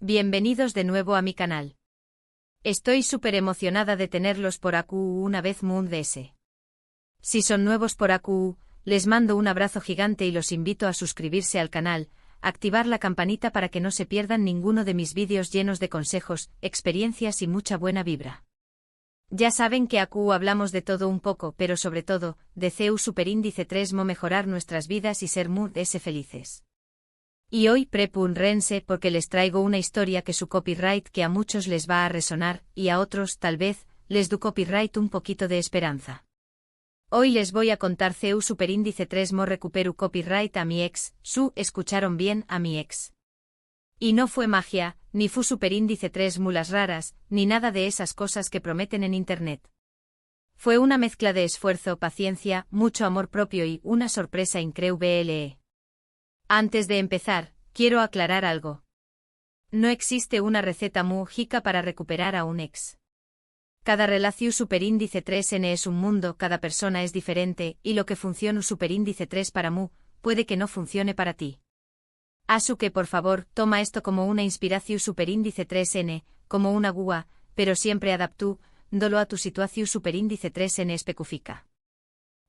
Bienvenidos de nuevo a mi canal. Estoy súper emocionada de tenerlos por AQU una vez más. Si son nuevos por AQU, les mando un abrazo gigante y los invito a suscribirse al canal, activar la campanita para que no se pierdan ninguno de mis vídeos llenos de consejos, experiencias y mucha buena vibra. Ya saben que AQU hablamos de todo un poco, pero sobre todo, de CEU Superíndice 3 mo mejorar nuestras vidas y ser felices. Y hoy prepúrense porque les traigo una historia que su copyright que a muchos les va a resonar, y a otros, tal vez, les du copyright un poquito de esperanza. Hoy les voy a contar CEU Superíndice 3 mo recuperu copyright a mi ex, escucharon bien, a mi ex. Y no fue magia, ni fu Superíndice 3 mulas raras, ni nada de esas cosas que prometen en internet. Fue una mezcla de esfuerzo, paciencia, mucho amor propio y una sorpresa increíble. Antes de empezar, quiero aclarar algo. No existe una receta mágica para recuperar a un ex. Cada relación Superíndice 3n es un mundo, cada persona es diferente, y lo que funciona Superíndice 3 para mí, puede que no funcione para ti. Así que por favor, toma esto como una inspiración Superíndice 3n, como una guía, pero siempre adaptándolo a tu situación Superíndice 3n específica.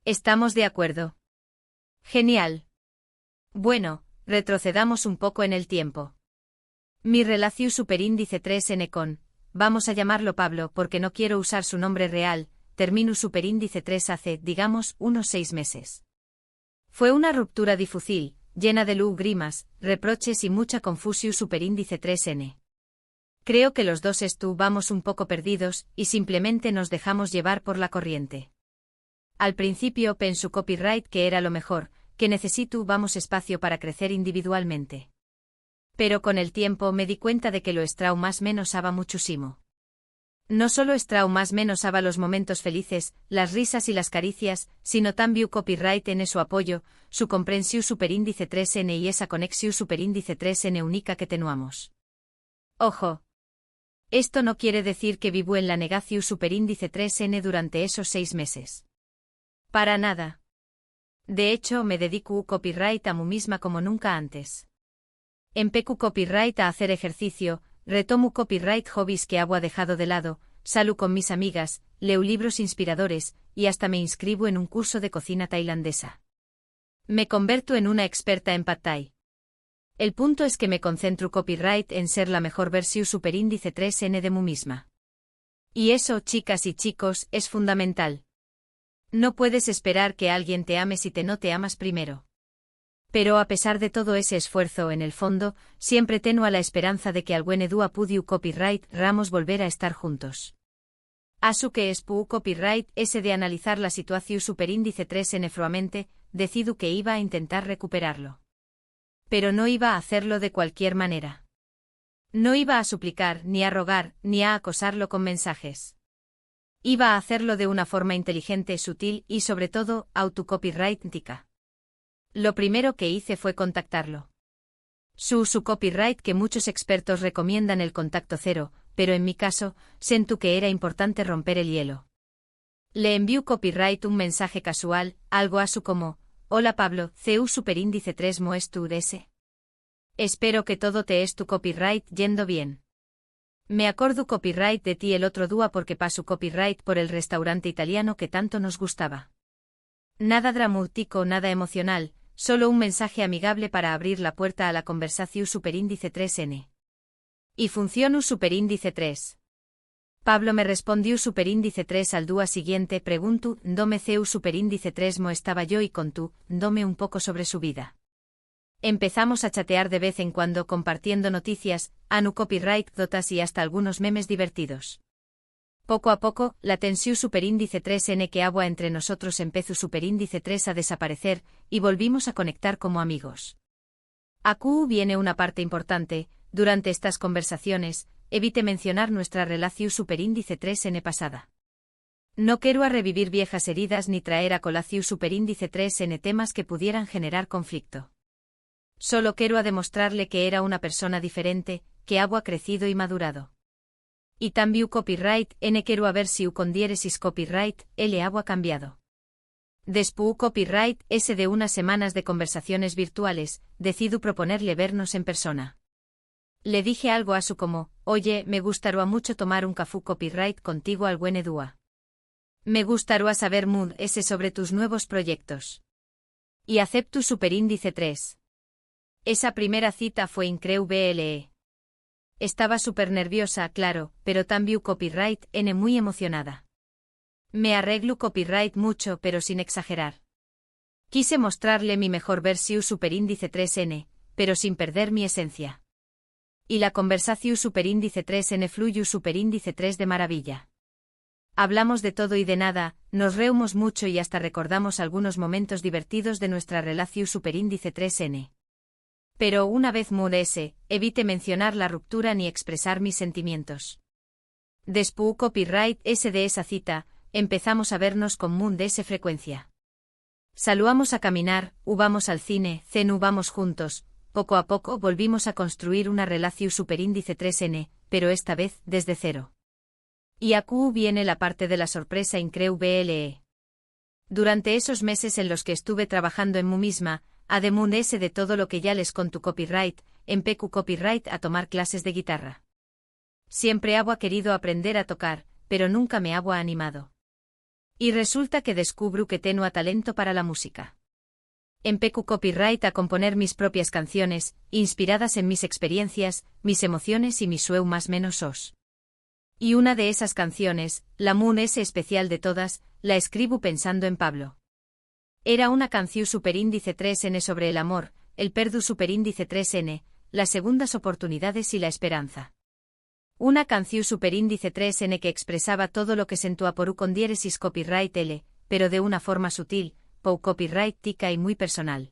¿Estamos de acuerdo? Genial. Bueno, retrocedamos un poco en el tiempo. Mi relación Superíndice 3n con, vamos a llamarlo Pablo porque no quiero usar su nombre real, terminó Superíndice 3 hace, digamos, unos 6 meses. Fue una ruptura difícil, llena de lágrimas, reproches y mucha confusión Superíndice 3n. Creo que los dos estuvimos un poco perdidos y simplemente nos dejamos llevar por la corriente. Al principio pensé copyright que era lo mejor, que necesitamos espacio para crecer individualmente. Pero con el tiempo me di cuenta de que lo estrau más menos aba muchísimo. No solo estrau más menos aba los momentos felices, las risas y las caricias, sino también copyright en su apoyo, su comprensión Superíndice 3n y esa conexión Superíndice 3n única que tenuamos. Ojo. Esto no quiere decir que vivo en la negación Superíndice 3n durante esos 6 meses. Para nada. De hecho, me dedico copyright a mí misma como nunca antes. Empecu copyright a hacer ejercicio, retomo copyright hobbies que había dejado de lado, salgo con mis amigas, leo libros inspiradores, y hasta me inscribo en un curso de cocina tailandesa. Me converto en una experta en Pad Thai. El punto es que me concentro copyright en ser la mejor versión Superíndice 3n de mí misma. Y eso, chicas y chicos, es fundamental. No puedes esperar que alguien te ame si no te amas primero. Pero a pesar de todo ese esfuerzo en el fondo, siempre tengo la esperanza de que algún día pudiu copyright ramos volver a estar juntos. Asu que es pu copyright ese de analizar la situación Superíndice 3n froamente, decido que iba a intentar recuperarlo. Pero no iba a hacerlo de cualquier manera. No iba a suplicar, ni a rogar, ni a acosarlo con mensajes. Iba a hacerlo de una forma inteligente, sutil y sobre todo, autocopyrightica. Lo primero que hice fue contactarlo. Su copyright que muchos expertos recomiendan el contacto cero, pero en mi caso, sentí que era importante romper el hielo. Le envió copyright un mensaje casual, algo asu como, hola Pablo, CEU Superíndice 3 mo es tu ese. Espero que todo te es tu copyright yendo bien. Me acordo copyright de ti el otro día porque paso copyright por el restaurante italiano que tanto nos gustaba. Nada dramático, nada emocional, solo un mensaje amigable para abrir la puerta a la conversación Superíndice 3n. Y funcionó Superíndice 3. Pablo me respondió Superíndice 3 al día siguiente pregunto, dome CEU Superíndice 3 mo estaba yo y contó, dome un poco sobre su vida. Empezamos a chatear de vez en cuando compartiendo noticias, anu copyright dotas y hasta algunos memes divertidos. Poco a poco, la tensión Superíndice 3n que había entre nosotros empezó Superíndice 3 a desaparecer, y volvimos a conectar como amigos. Aquí viene una parte importante, durante estas conversaciones, evite mencionar nuestra relación Superíndice 3n pasada. No quiero a revivir viejas heridas ni traer a colación Superíndice 3n temas que pudieran generar conflicto. Solo quiero a demostrarle que era una persona diferente, que había crecido y madurado. Y también copyright n quiero a ver si con diéresis copyright, le había cambiado. Después copyright ese de unas semanas de conversaciones virtuales, decido proponerle vernos en persona. Le dije algo a su como, oye, me gustaría mucho tomar un café copyright contigo al buen Edua. Me gustaría saber mood ese sobre tus nuevos proyectos. Y acepto superíndice 3. Esa primera cita fue increíble. Estaba súper nerviosa, claro, pero también copyright n muy emocionada. Me arreglo copyright mucho pero sin exagerar. Quise mostrarle mi mejor versión superíndice 3n, pero sin perder mi esencia. Y la conversación superíndice 3n fluyu superíndice 3 de maravilla. Hablamos de todo y de nada, nos reímos mucho y hasta recordamos algunos momentos divertidos de nuestra relación superíndice 3n. Pero una vez mudese, evite mencionar la ruptura ni expresar mis sentimientos. Después copyright ese de esa cita, empezamos a vernos con moon de esa frecuencia. Saludamos a caminar, vamos al cine, vamos juntos, poco a poco volvimos a construir una relación superíndice 3n, pero esta vez desde cero. Y aquí viene la parte de la sorpresa increíble. Durante esos meses en los que estuve trabajando en mí misma, además ese de todo lo que ya les conto copyright, empecé copyright a tomar clases de guitarra. Siempre había querido aprender a tocar, pero nunca me había animado. Y resulta que descubro que tengo talento para la música. Empecé copyright a componer mis propias canciones, inspiradas en mis experiencias, mis emociones y mis sueños más menos os. Y una de esas canciones, la moon ese especial de todas, la escribo pensando en Pablo. Era una canción superíndice 3n sobre el amor, el perdu superíndice 3n, las segundas oportunidades y la esperanza. Una canción superíndice 3n que expresaba todo lo que sentía por con diéresis copyright L, pero de una forma sutil, pou copyright tica y muy personal.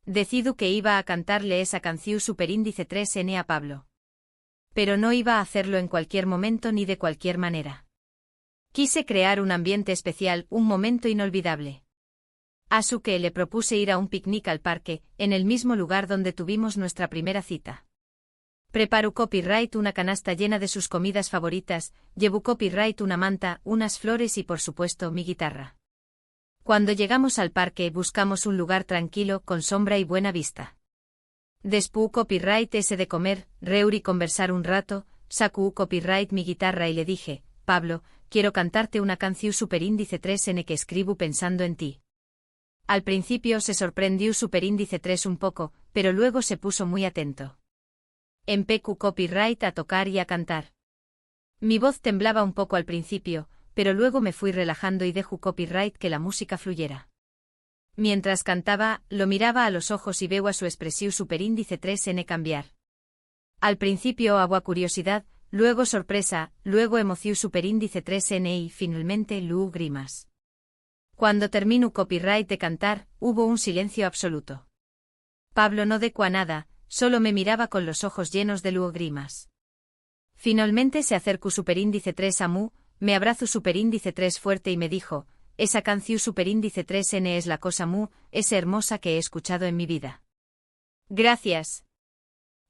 Decido que iba a cantarle esa canción superíndice 3n a Pablo. Pero no iba a hacerlo en cualquier momento ni de cualquier manera. Quise crear un ambiente especial, un momento inolvidable. A su que le propuse ir a un picnic al parque, en el mismo lugar donde tuvimos nuestra primera cita. Preparo copyright una canasta llena de sus comidas favoritas, llevo copyright una manta, unas flores y por supuesto mi guitarra. Cuando llegamos al parque buscamos un lugar tranquilo, con sombra y buena vista. Después copyright ese de comer, reír y conversar un rato, saco copyright mi guitarra y le dije, Pablo, quiero cantarte una canción superíndice 3n que escribo pensando en ti. Al principio se sorprendió superíndice 3 un poco, pero luego se puso muy atento. Empecé copyright a tocar y a cantar. Mi voz temblaba un poco al principio, pero luego me fui relajando y dejé copyright que la música fluyera. Mientras cantaba, lo miraba a los ojos y veo a su expresión superíndice 3n cambiar. Al principio había curiosidad, luego sorpresa, luego emoción superíndice 3n y finalmente lágrimas. Cuando termino copyright de cantar, hubo un silencio absoluto. Pablo no dijo nada, solo me miraba con los ojos llenos de lágrimas. Finalmente se acercó superíndice 3 a mí, me abrazó superíndice 3 fuerte y me dijo, esa canción superíndice 3n es la cosa es hermosa que he escuchado en mi vida. Gracias.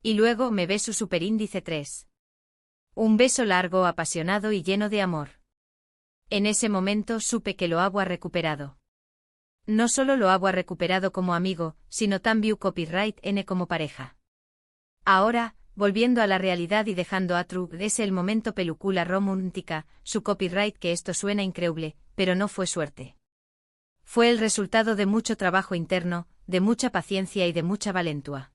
Y luego me besó superíndice 3. Un beso largo, apasionado y lleno de amor. En ese momento supe que lo había recuperado. No solo lo había recuperado como amigo, sino también copyright n como pareja. Ahora, volviendo a la realidad y dejando atrás ese el momento película romántica, su copyright que esto suena increíble, pero no fue suerte. Fue el resultado de mucho trabajo interno, de mucha paciencia y de mucha valentía.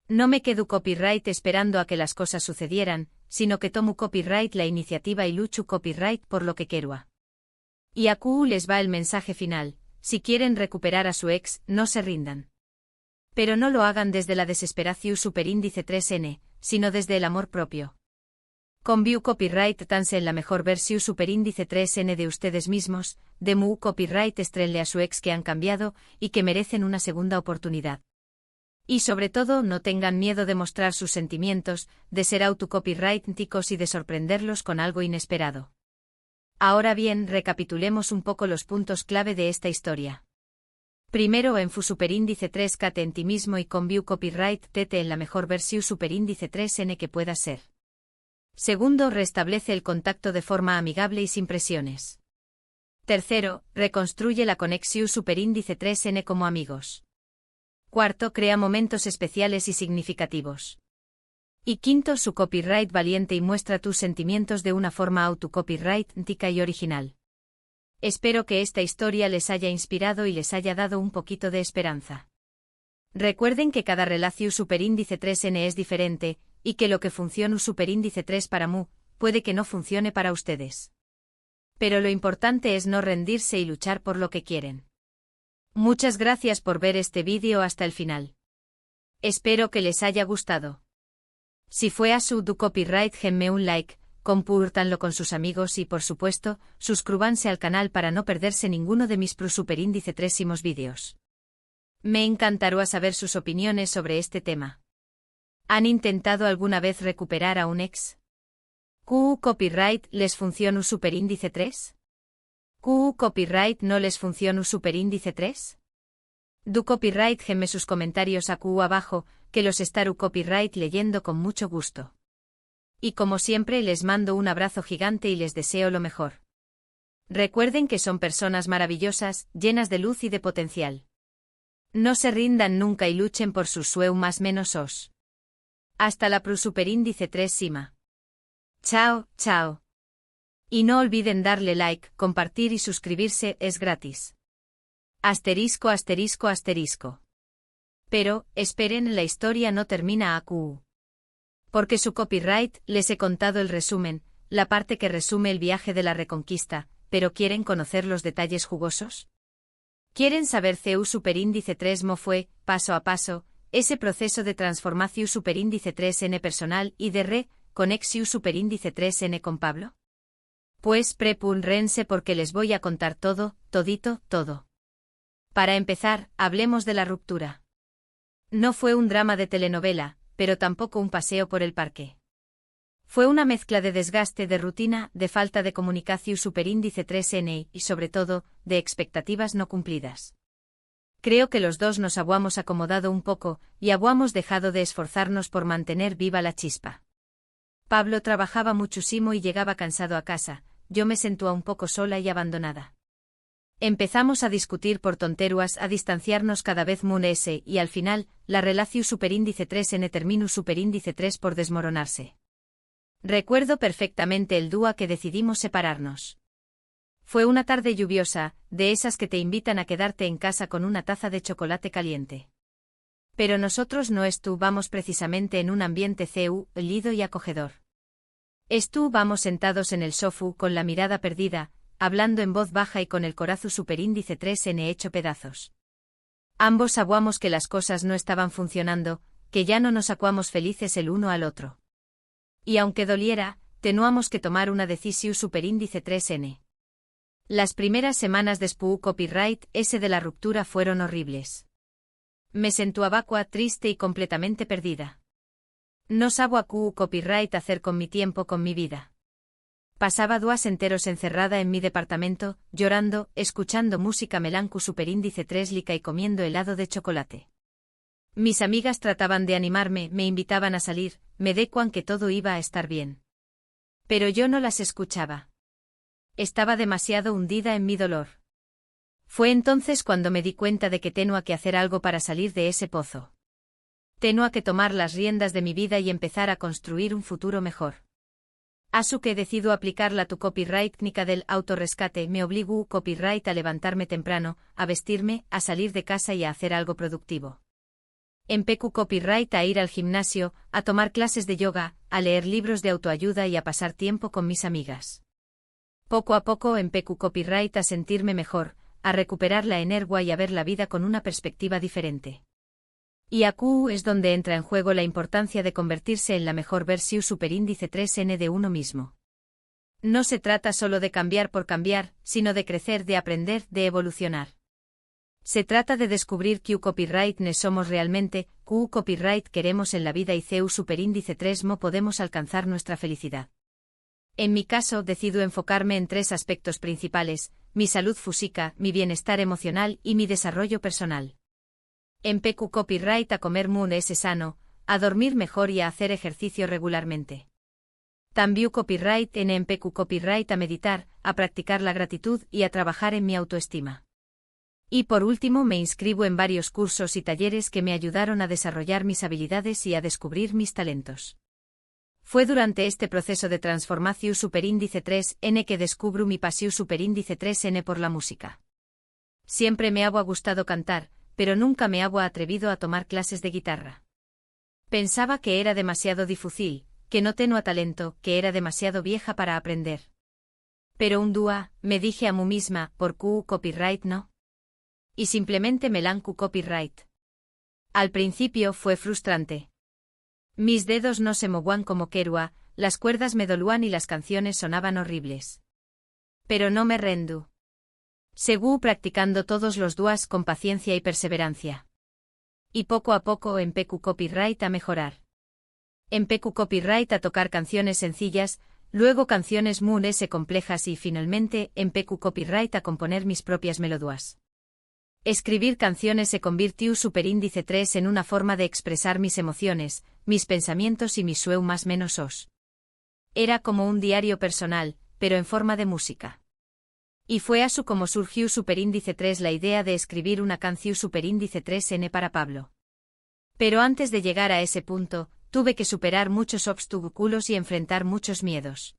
No me quedo copyright esperando a que las cosas sucedieran, sino que tomo copyright la iniciativa y lucho copyright por lo que quiero. Y a Q les va el mensaje final, si quieren recuperar a su ex, no se rindan. Pero no lo hagan desde la desesperación superíndice 3n, sino desde el amor propio. Con View Copyright tanse en la mejor versión superíndice 3n de ustedes mismos, de mu copyright estrenle a su ex que han cambiado y que merecen una segunda oportunidad. Y sobre todo no tengan miedo de mostrar sus sentimientos, de ser autocopyrighticos y de sorprenderlos con algo inesperado. Ahora bien, recapitulemos un poco los puntos clave de esta historia. Primero, en fu superíndice 3 cate en ti mismo y con View Copyright tete en la mejor versión superíndice 3n que pueda ser. Segundo, restablece el contacto de forma amigable y sin presiones. Tercero, reconstruye la conexión superíndice 3n como amigos. Cuarto, crea momentos especiales y significativos. Y quinto, su copyright valiente y muestra tus sentimientos de una forma auto-copyright-tica y original. Espero que esta historia les haya inspirado y les haya dado un poquito de esperanza. Recuerden que cada relación superíndice 3n es diferente, y que lo que funciona superíndice 3 para Mu, puede que no funcione para ustedes. Pero lo importante es no rendirse y luchar por lo que quieren. Muchas gracias por ver este vídeo hasta el final. Espero que les haya gustado. Si fue así, du copyright, denme un like, compártanlo con sus amigos y por supuesto, suscríbanse al canal para no perderse ninguno de mis superíndice 3 vídeos. Me encantaría saber sus opiniones sobre este tema. ¿Han intentado alguna vez recuperar a un ex? Copyright les funciona superíndice 3? Copyright no les funciona superíndice 3? Du copyright, denme sus comentarios abajo, que los estaré copyright leyendo con mucho gusto. Y como siempre les mando un abrazo gigante y les deseo lo mejor. Recuerden que son personas maravillosas, llenas de luz y de potencial. No se rindan nunca y luchen por sus sueños. Hasta la superíndice 3 Sima. Chao, chao. Y no olviden darle like, compartir y suscribirse, es gratis. Asterisco, asterisco, asterisco. Pero, esperen, la historia no termina aquí. Porque su copyright, les he contado el resumen, la parte que resume el viaje de la reconquista, pero ¿quieren conocer los detalles jugosos? ¿Quieren saber CU superíndice 3 mo fue, paso a paso, ese proceso de transformación superíndice 3n personal y de conexión superíndice 3n con Pablo? Pues prepúrense porque les voy a contar todo, todito, todo. Para empezar, hablemos de la ruptura. No fue un drama de telenovela, pero tampoco un paseo por el parque. Fue una mezcla de desgaste, de rutina, de falta de comunicación superíndice 3n y sobre todo, de expectativas no cumplidas. Creo que los dos nos habíamos acomodado un poco, y habíamos dejado de esforzarnos por mantener viva la chispa. Pablo trabajaba muchísimo y llegaba cansado a casa, yo me sentía un poco sola y abandonada. Empezamos a discutir por tonterías, a distanciarnos cada vez más y al final, la relación superíndice 3n terminó superíndice 3 por desmoronarse. Recuerdo perfectamente el día que decidimos separarnos. Fue una tarde lluviosa, de esas que te invitan a quedarte en casa con una taza de chocolate caliente. Pero nosotros no estuvimos precisamente en un ambiente cálido y acogedor. Estuvimos sentados en el sofá con la mirada perdida, hablando en voz baja y con el corazón superíndice 3n hecho pedazos. Ambos sabíamos que las cosas no estaban funcionando, que ya no nos sacábamos felices el uno al otro. Y aunque doliera, teníamos que tomar una decisión superíndice 3n. Las primeras semanas después copyright ese de la ruptura fueron horribles. Me sentía vacua, triste y completamente perdida. No sabía qué copyright hacer con mi tiempo, con mi vida. Pasaba días enteros encerrada en mi departamento, llorando, escuchando música melanco superíndice 3 lica y comiendo helado de chocolate. Mis amigas trataban de animarme, me invitaban a salir, me decían que todo iba a estar bien. Pero yo no las escuchaba. Estaba demasiado hundida en mi dolor. Fue entonces cuando me di cuenta de que tenía que hacer algo para salir de ese pozo. Tenía que tomar las riendas de mi vida y empezar a construir un futuro mejor. Así que decido aplicar la copyright técnica del autorrescate, me obligó copyright a levantarme temprano, a vestirme, a salir de casa y a hacer algo productivo. Empecé copyright a ir al gimnasio, a tomar clases de yoga, a leer libros de autoayuda y a pasar tiempo con mis amigas. Poco a poco empecé copyright a sentirme mejor, a recuperar la energía y a ver la vida con una perspectiva diferente. Y aquí es donde entra en juego la importancia de convertirse en la mejor versión superíndice 3n de uno mismo. No se trata solo de cambiar por cambiar, sino de crecer, de aprender, de evolucionar. Se trata de descubrir qué copyright ne somos realmente, qué copyright queremos en la vida y CU superíndice 3 mo podemos alcanzar nuestra felicidad. En mi caso, decido enfocarme en 3 aspectos principales: mi salud física, mi bienestar emocional y mi desarrollo personal. Empecé copyright a comer sano, a dormir mejor y a hacer ejercicio regularmente. También copyright en empecé copyright a meditar, a practicar la gratitud y a trabajar en mi autoestima. Y por último me inscribo en varios cursos y talleres que me ayudaron a desarrollar mis habilidades y a descubrir mis talentos. Fue durante este proceso de transformación superíndice 3N que descubro mi pasión superíndice 3N por la música. Siempre me había gustado cantar, pero nunca me había atrevido a tomar clases de guitarra. Pensaba que era demasiado difícil, que no tenía talento, que era demasiado vieja para aprender. Pero un día, me dije a mí misma, ¿por qué copyright no? Y simplemente me lanzó copyright. Al principio fue frustrante. Mis dedos no se movían como quería, las cuerdas me dolían y las canciones sonaban horribles. Pero no me rendo. Seguí practicando todos los días con paciencia y perseverancia. Y poco a poco empecé copyright a mejorar. Empecé copyright a tocar canciones sencillas, luego canciones muy complejas y finalmente empecé copyright a componer mis propias melodías. Escribir canciones se convirtió superíndice 3 en una forma de expresar mis emociones, mis pensamientos y mis sueños más menos. Era como un diario personal, pero en forma de música. Y fue así como surgió superíndice 3 la idea de escribir una canción superíndice 3N para Pablo. Pero antes de llegar a ese punto, tuve que superar muchos obstáculos y enfrentar muchos miedos.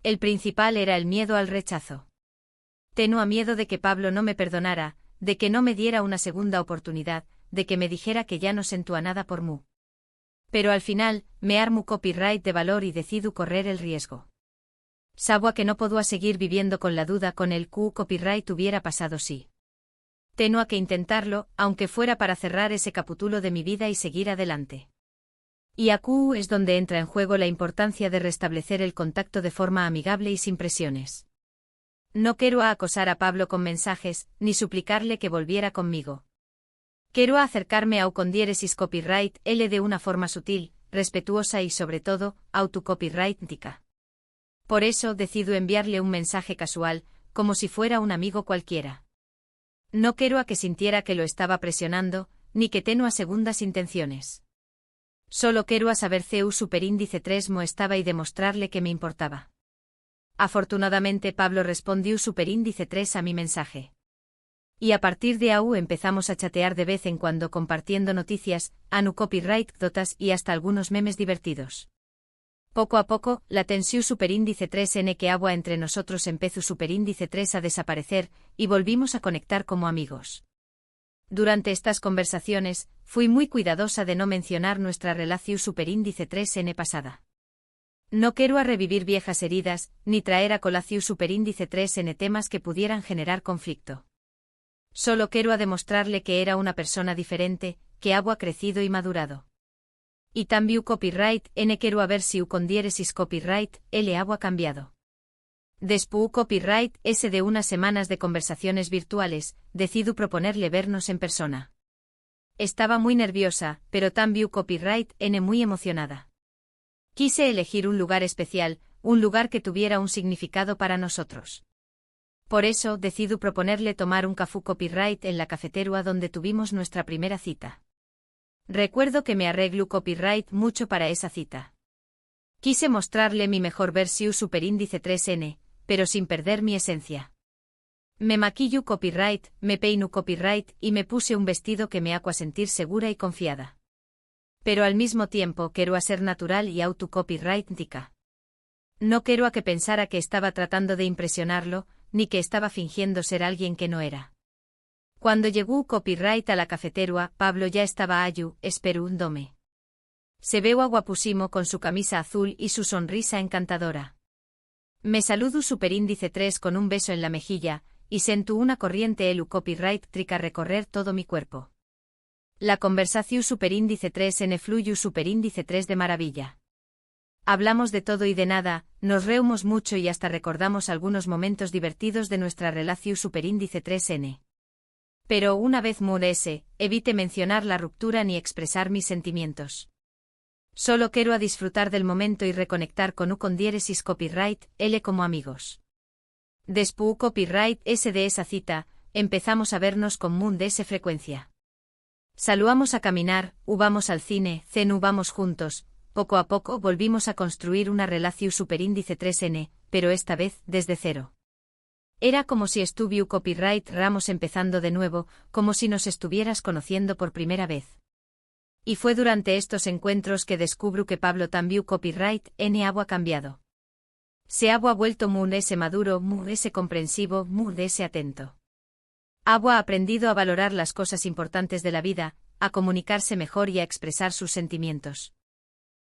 El principal era el miedo al rechazo. Tenía miedo de que Pablo no me perdonara, de que no me diera una segunda oportunidad, de que me dijera que ya no sentía nada por mí. Pero al final, me armo copyright de valor y decido correr el riesgo. Sabía que no podía seguir viviendo con la duda con el copyright hubiera pasado sí. Tenía que intentarlo, aunque fuera para cerrar ese capítulo de mi vida y seguir adelante. Y aquí es donde entra en juego la importancia de restablecer el contacto de forma amigable y sin presiones. No quiero acosar a Pablo con mensajes, ni suplicarle que volviera conmigo. Quiero acercarme a con diéresis copyright L de una forma sutil, respetuosa y sobre todo, autocopyrightica. Por eso decido enviarle un mensaje casual, como si fuera un amigo cualquiera. No quiero a que sintiera que lo estaba presionando, ni que tenía segundas intenciones. Solo quiero a saber CU superíndice 3 mo estaba y demostrarle que me importaba. Afortunadamente Pablo respondió superíndice 3 a mi mensaje. Y a partir de ahí empezamos a chatear de vez en cuando compartiendo noticias, anu copyright dotas y hasta algunos memes divertidos. Poco a poco, la tensión superíndice 3N que había entre nosotros empezó superíndice 3 a desaparecer, y volvimos a conectar como amigos. Durante estas conversaciones, fui muy cuidadosa de no mencionar nuestra relación superíndice 3N pasada. No quiero a revivir viejas heridas, ni traer a colación superíndice 3N temas que pudieran generar conflicto. Solo quiero a demostrarle que era una persona diferente, que había crecido y madurado. Y también copyright N quiero a ver si con diéresis copyright L había cambiado. Después copyright S de unas semanas de conversaciones virtuales, decido proponerle vernos en persona. Estaba muy nerviosa, pero también copyright N muy emocionada. Quise elegir un lugar especial, un lugar que tuviera un significado para nosotros. Por eso decido proponerle tomar un café copyright en la cafetería donde tuvimos nuestra primera cita. Recuerdo que me arreglo copyright mucho para esa cita. Quise mostrarle mi mejor versión superíndice 3N, pero sin perder mi esencia. Me maquillo copyright, me peino copyright y me puse un vestido que me haga sentir segura y confiada. Pero al mismo tiempo quiero a ser natural y autocopyrightica. No quiero a que pensara que estaba tratando de impresionarlo, ni que estaba fingiendo ser alguien que no era. Cuando llegó copyright a la cafetería, Pablo ya estaba allí, esperándome. Se veo guapúsimo con su camisa azul y su sonrisa encantadora. Me saludo superíndice 3 con un beso en la mejilla, y sento una corriente elu copyright trica recorrer todo mi cuerpo. La conversación superíndice 3N fluyu superíndice 3 de maravilla. Hablamos de todo y de nada, nos reímos mucho y hasta recordamos algunos momentos divertidos de nuestra relación superíndice 3N. Pero una vez mudese, evite mencionar la ruptura ni expresar mis sentimientos. Solo quiero a disfrutar del momento y reconectar con diéresis copyright L como amigos. Después copyright S de esa cita, empezamos a vernos con esa frecuencia. Saludamos a caminar, vamos al cine, vamos juntos, poco a poco volvimos a construir una relación superíndice 3N, pero esta vez desde cero. Era como si estuviera copyright Ramos empezando de nuevo, como si nos estuvieras conociendo por primera vez. Y fue durante estos encuentros que descubro que Pablo también copyright n agua cambiado. Se agua vuelto muy ese maduro, muy ese comprensivo, muy ese atento. Agua ha aprendido a valorar las cosas importantes de la vida, a comunicarse mejor y a expresar sus sentimientos.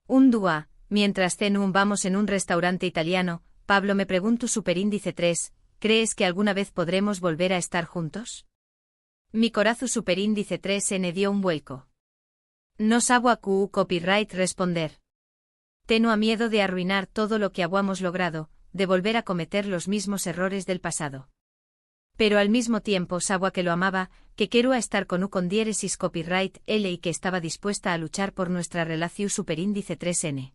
Un día, mientras vamos en un restaurante italiano, Pablo me preguntó superíndice 3, ¿crees que alguna vez podremos volver a estar juntos? Mi corazón superíndice 3 n dio un vuelco. No sabo a copyright responder. Tengo miedo de arruinar todo lo que habíamos logrado, de volver a cometer los mismos errores del pasado. Pero al mismo tiempo sabo que lo amaba, que quiero estar con diéresis copyright L y que estaba dispuesta a luchar por nuestra relación superíndice 3n.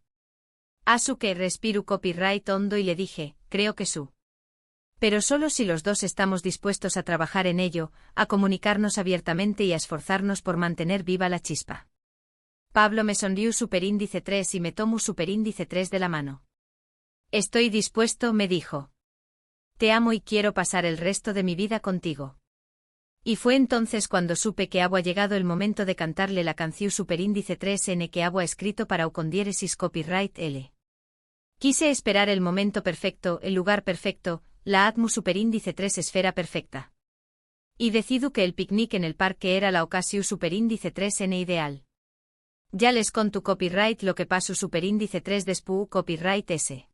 Asu que respiro copyright hondo y le dije, creo que su. Pero solo si los dos estamos dispuestos a trabajar en ello, a comunicarnos abiertamente y a esforzarnos por mantener viva la chispa. Pablo me sonrió superíndice 3 y me tomó superíndice 3 de la mano. Estoy dispuesto, me dijo. Te amo y quiero pasar el resto de mi vida contigo. Y fue entonces cuando supe que había llegado el momento de cantarle la canción superíndice 3n que había escrito para diéresis copyright L. Quise esperar el momento perfecto, el lugar perfecto, la atmu superíndice 3 esfera perfecta. Y decido que el picnic en el parque era la ocasión superíndice 3n ideal. Ya les conto copyright lo que pasó superíndice 3 despu copyright S.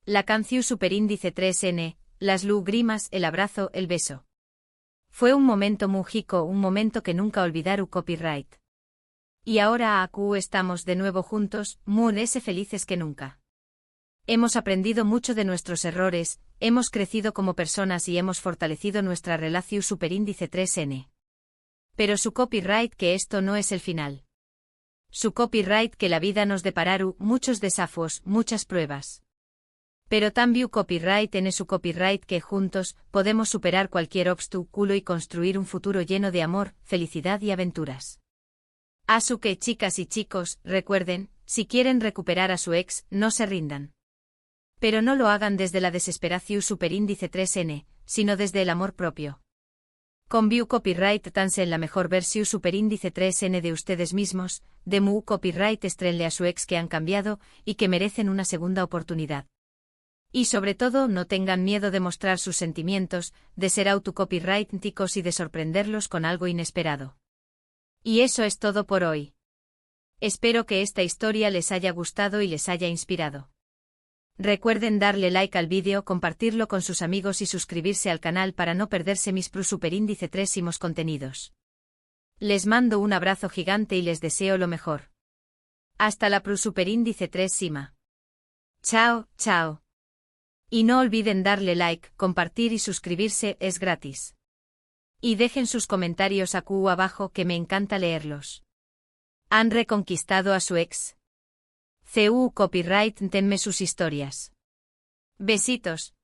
La canción superíndice 3n, las lágrimas, el abrazo, el beso. Fue un momento múgico, un momento que nunca olvidaré copyright. Y ahora estamos de nuevo juntos, muy felices que nunca. Hemos aprendido mucho de nuestros errores, hemos crecido como personas y hemos fortalecido nuestra relación superíndice 3n. Pero su copyright que esto no es el final. Su copyright que la vida nos depararu muchos desafíos, muchas pruebas. Pero también copyright en su copyright que juntos podemos superar cualquier obstáculo y construir un futuro lleno de amor, felicidad y aventuras. Asu que chicas y chicos, recuerden, si quieren recuperar a su ex, no se rindan. Pero no lo hagan desde la desesperación superíndice 3n, sino desde el amor propio. Con view copyright tanse en la mejor versión superíndice 3n de ustedes mismos, de mu copyright estrenle a su ex que han cambiado y que merecen una segunda oportunidad. Y sobre todo no tengan miedo de mostrar sus sentimientos, de ser autocopyrighticos y de sorprenderlos con algo inesperado. Y eso es todo por hoy. Espero que esta historia les haya gustado y les haya inspirado. Recuerden darle like al vídeo, compartirlo con sus amigos y suscribirse al canal para no perderse mis superíndice 3 contenidos. Les mando un abrazo gigante y les deseo lo mejor. Hasta la superíndice 3 Sima. Chao, chao. Y no olviden darle like, compartir y suscribirse, es gratis. Y dejen sus comentarios abajo que me encanta leerlos. ¿Han reconquistado a su ex? Copyright tenme sus historias. Besitos.